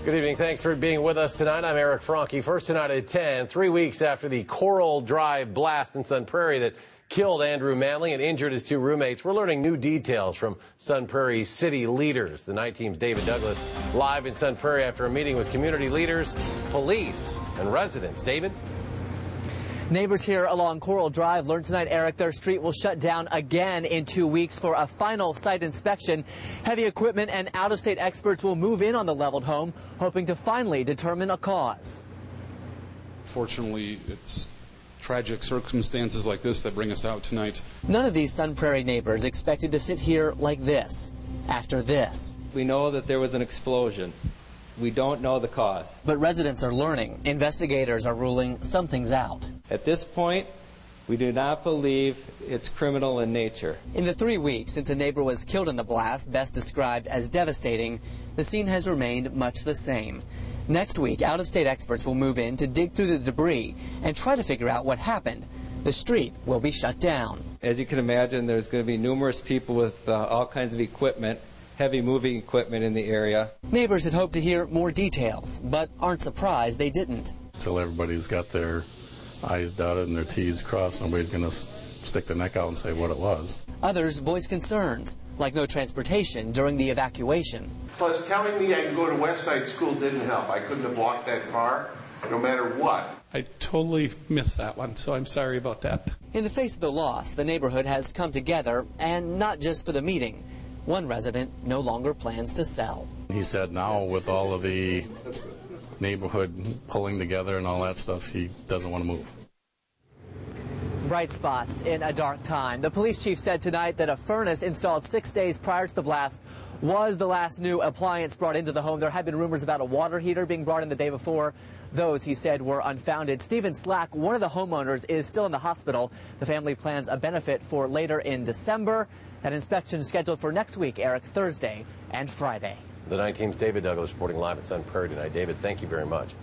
Good evening. Thanks for being with us tonight. I'm Eric Franke. First tonight at 10, 3 weeks after the Coral Drive blast in Sun Prairie that killed Andrew Manley and injured his two roommates. We're learning new details from Sun Prairie city leaders. The night team's David Douglas live in Sun Prairie after a meeting with community leaders, police, and residents. David? Neighbors here along Coral Drive learned tonight, Eric, their street will shut down again in 2 weeks for a final site inspection. Heavy equipment and out-of-state experts will move in on the leveled home, hoping to finally determine a cause. Fortunately, it's tragic circumstances like this that bring us out tonight. None of these Sun Prairie neighbors expected to sit here like this after this. We know that there was an explosion. We don't know the cause. But residents are learning. Investigators are ruling something's out. At this point, we do not believe it's criminal in nature. In the 3 weeks since a neighbor was killed in the blast, best described as devastating, the scene has remained much the same. Next week, out-of-state experts will move in to dig through the debris and try to figure out what happened. The street will be shut down. As you can imagine, there's going to be numerous people with all kinds of equipment, heavy moving equipment in the area. Neighbors had hoped to hear more details, but aren't surprised they didn't. Until everybody's got their I's dotted and their T's crossed, nobody's going to stick their neck out and say what it was. Others voice concerns, like no transportation during the evacuation. Plus, telling me I can go to Westside School didn't help. I couldn't have walked that far, no matter what. I totally missed that one, so I'm sorry about that. In the face of the loss, the neighborhood has come together, and not just for the meeting. One resident no longer plans to sell. He said now with all of the neighborhood pulling together and all that stuff, he doesn't want to move. Bright spots in a dark time. The police chief said tonight that a furnace installed 6 days prior to the blast was the last new appliance brought into the home. There had been rumors about a water heater being brought in the day before. Those, he said, were unfounded. Stephen Slack, one of the homeowners, is still in the hospital. The family plans a benefit for later in December. That inspection is scheduled for next week, Eric, Thursday and Friday. The night team's David Douglas reporting live at Sun Prairie tonight. David, thank you very much.